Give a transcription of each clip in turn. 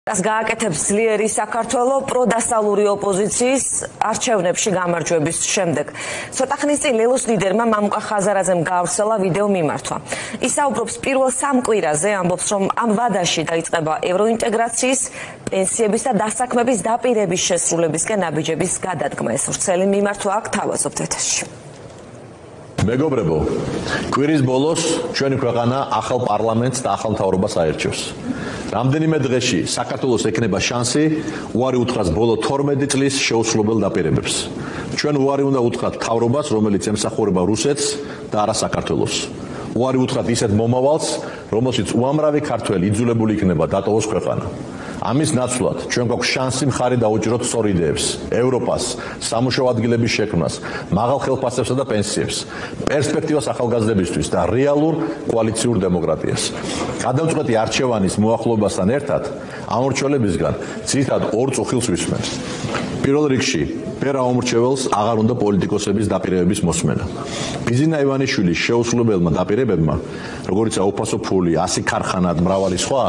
Das გააკეთებს ძლიერი საქართველო პროდასტალური ოპოზიციის არჩევნებში გამარჯვების შემდეგ. Ცოტა ხნის წინ ლელოს ლიდერმა მამუკა ხაზარაძემ გაავრცელა ვიდეო მიმართვა. ის საუბრობს პირველ 3 კვირაზე, ამბობს, რომ ამ ვადაში დაიწყება ევროინტეგრაციის, პენსიების და დასაქმების დაპირების შესრულებისკენ ნაბიჯების გადადგმა. ეს ვრცელი მიმართვა აქ თავაზობთ ეთერში. მეგობრებო, კვირის ბოლოს ჩვენი ქვეყანა ახალ პარლამენტს და ახალ მთავრობას აერჩევს. რამდენიმე დღეში საქართველოს ექნება შანსი უარი უთხრას ბოლო 12 წლის შეუსრულებელ დაპირებებს. ჩვენ უარი უნდა უთხრათ მთავრობას, რომელიც ემსახურება რუსეთს და არა საქართველოს. უარი უთხრათ ისეთ მომავალს, რომელშიც უამრავი ქართველი იძულებული იქნება დატოვოს ქვეყანა. ამის ნაცვლად ჩვენ გვაქვს შანსი მხარი დაუჭიროთ სწორ იდეებს, ევროპას, სამუშაო ადგილების შექმნას, მაღალ ხელფასებსა და პენსიებს, პერსპექტივას ახალგაზრდებისთვის და რეალურ კოალიციურ დემოკრატიას. გადამწყვეტი არჩევანის მოახლოებასთან ერთად ამორჩელებისგან ძირითადად ორ წუხილს ვისმენთ. პირველ რიგში პერა ამორჩეველს აღარ უნდა პოლიტიკოსების დაპირებების მოსმენა. ბიზინა ივანიშვილის შეუსრულებელმა დაპირებებმა, როგორიცაა უფასო ფული, 100 ქარხანა და მრავალი სხვა,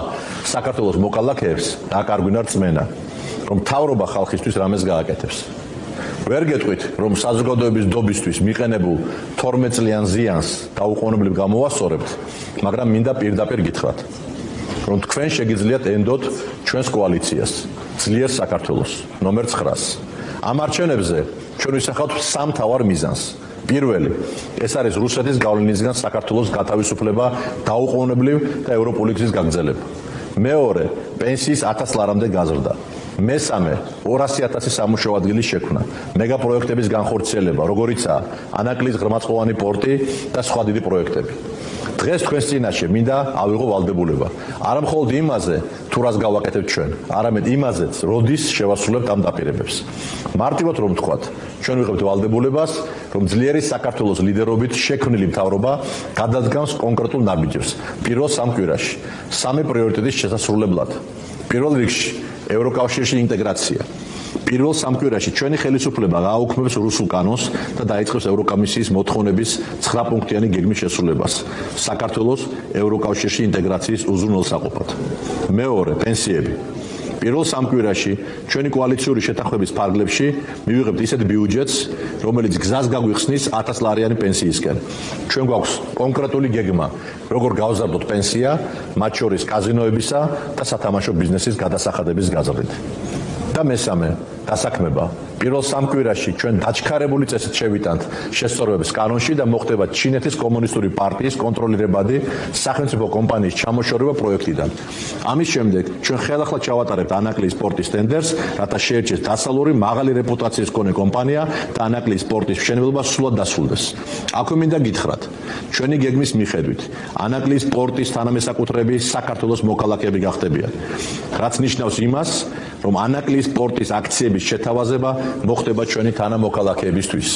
საქართველოს მოკალაქეებს დააკარგვინა რწმენა, რომ მთავრობა ხალხისთვის რამეს გააკეთებს. ვერ გეტყვით, რომ საზოგადოების დობისთვის მიყენებულ 12 წლიან ზიანს დაუყოვნებლივ გამოვასწორებთ, მაგრამ მინდა პირდაპირ გითხრათ, რომ თქვენ შეგიძლიათ ენდოთ ჩვენს კოალიციას, ძლიერ საქართველოს, ნომერ 9-ს. ამ არჩევნებზე ჩვენ ვისახავთ 3 მთავარ მიზანს. პირველი, ეს არის რუსეთის გავლენისგან საქართველოს გათავისუფლება დაუყოვნებლივ და ევროპული გზის გაგრძელება. მეორე, პენსიის 1000 ლარამდე გაზრდა. მესამე, 200,000 სამუშაო ადგილის შექმნა, მეგაპროექტების განხორციელება, როგორიცაა ანაკლის ღრმაწყლოვანი პორტი და სხვა დიდი პროექტები. დღეს თქვენს წინაშე მინდა ავიღო ვალდებულება. არა მხოლოდ იმაზე, თუ რას გავაკეთებთ ჩვენ, არამედ იმაზეც, როდის შევასრულებთ ამ დაპირებებს. მარტივად რომ ვთქვათ, ჩვენ ვიღებთ ვალდებულებას, რომ ძლიერი საქართველოს ლიდერობით შექმნილი მთავრობა გადადგამს კონკრეტულ ნაბიჯებს პირველ 3 კვირაში, 3 პრიორიტეტის შესასრულებლად. პირველ რიგში, ევროკავშირში ინტეგრაცია. პირველ 3 კვირაში ჩვენი ხელისუფლება გააუქმებს რუსულ კანონს და დაიწყებს ევროკომისიის მოთხოვნების 9 პუნქტიანი გეგმის შესრულებას საქართველოს ევროკავშირში ინტეგრაციის უზრუნველსაყოფად. მეორე, პენსიები. პირველ 3 კვირაში ჩვენი კოალიციური შეთანხმების ფარგლებში მივიღებთ ისეთ ბიუჯეტს, რომელიც გზას გაგვიხსნის 1000 ლარიანი პენსიისკენ. ჩვენ გვაქვს კონკრეტული გეგმა, როგორ გავზარდოთ პენსია, მათ შორის კაზინოებისა და სათამაშო ბიზნესის გადასახადების გაზრდით. და მესამე, დასაქმება. პირველ 3 კვირაში ჩვენ დაჩქარებული წესით შევიტანთ შესწორებებს კანონში და მოხდება ჩინეთის კომუნისტური პარტიის კონტროლირებადი სახელმწიფო კომპანიის ჩამოშორება პროექტიდან. ამის შემდეგ ჩვენ ხელახლა ჩავატარებთ ანაკლის სპორტის ტენდერს, რათა შეერჩეს დასალური მაღალი რეპუტაციის მქონე კომპანია და ანაკლის სპორტის მშენებლობა სრულად დასრულდეს. აქვე მინდა გითხრათ, ჩვენი გეგმის მიხედვით ანაკლის სპორტის თანამესაკუთრეები საქართველოს მოკალაქეები გახდებიან, რაც ნიშნავს იმას, რომ ანაკლის სპორტის აქციების შეთავაზება მოხდება ჩვენი თანამოქალაქეებისთვის.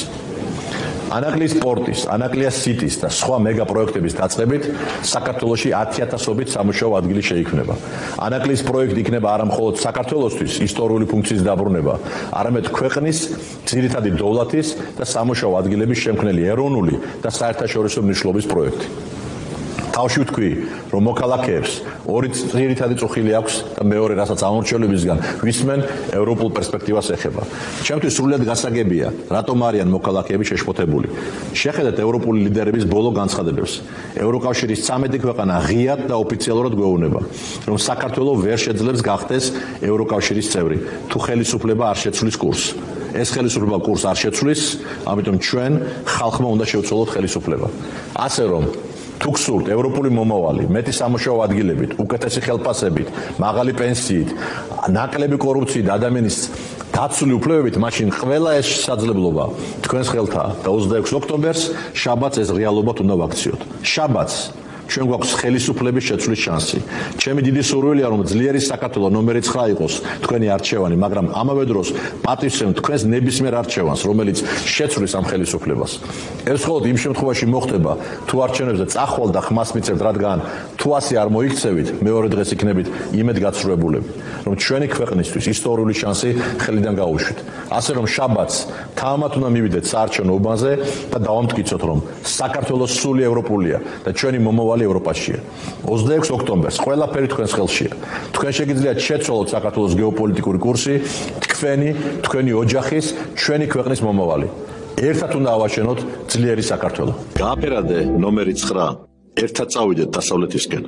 ანაკლის სპორტის, ანაკლიას სიტის და სხვა მეგა პროექტების დაწყებით საქართველოში 10,000-ობით სამუშაო ადგილი შეიქმნება. ანაკლის პროექტი იქნება არა მხოლოდ საქართველოსთვის ისტორიული ფუნქციის დაბრუნება, არამედ ქვეყნის ძირითადი დოვლათის და სამუშაო ადგილების შემქმნელი ეროვნული და საერთაშორისო მნიშვნელობის პროექტი. თავში ვთქვი, რომ მოქალაქეებს ორი ძირითადი წუხილი აქვს და მეორე, რასაც ამორჩელებისგან ვისმენ, ევროპულ პერსპექტივას ეხება. ჩემთვის სრულიად გასაგებია, რატომ არიან მოქალაქეები შეშფოთებული. შეხედეთ ევროპული ლიდერების ბოლო განცხადებებს. ევროკავშირის 13 ქვეყანა ღიად და ოფიციალურად გვეუბნება, რომ საქართველო ვერ შეძლებს გახდეს ევროკავშირის წევრი, თუ ხელისუფლება არ შეცვლის კურსს. ეს ხელისუფლება კურსს არ შეცვლის, ამიტომ ჩვენ ხალხმა უნდა შევცვალოთ ხელისუფლება. ასე რომ თუ გსურთ ევროპული მომავალი, მეტი სამუშაო ადგილებით, უკეთესი ხელფასებით, მაღალი პენსიით, ნაკლები კორუფციით, ადამიანის დაცული უფლებებით, მაშინ ყველა ეს შესაძლებლობა თქვენს ხელთაა და 26 ოქტომბერს შაბათს ეს რეალობად უნდა ვაქციოთ. შაბათს ჩვენ გვაქვს ხელისუფლების შეცვლის შანსი. ჩემი დიდი სურვილია, რომ ძლიერი საქართველო ნომერი 9 იყოს თქვენი არჩევანი, მაგრამ ამავე დროს პატივცემ თქვენს ნებისმიერ არჩევანს, რომელიც შეცვლის ამ ხელისუფლებას. ეს მხოლოდ იმ შემთხვევაში მოხდება, თუ არჩევნებზე წახვალ და ხმას მიცემთ, რადგან თუ ასე არ მოიქცევით, მეორე დღეს იქნებით იმედგაცრუებულები, რომ ჩვენი ქვეყნისთვის ისტორიული შანსი ხელიდან გაუშვით. ასე რომ შაბათს თამამად უნდა მივიდეთ საარჩევნო უბანზე და დავამტკიცოთ, რომ საქართველოს სული ევროპულია და ჩვენი მომავალი ახალი ევროპაშია. 26 ოქტომბერს ყველაფერი თქვენს ხელშია. თქვენ შეგიძლიათ შეცვალოთ საქართველოს გეოპოლიტიკური კურსი, თქვენი ოჯახის, ჩვენი ქვეყნის მომავალი. ერთად უნდა ავაშენოთ ძლიერი საქართველო. გააფერადე ნომერი 9, ერთად წავიდეთ დასავლეთისკენ.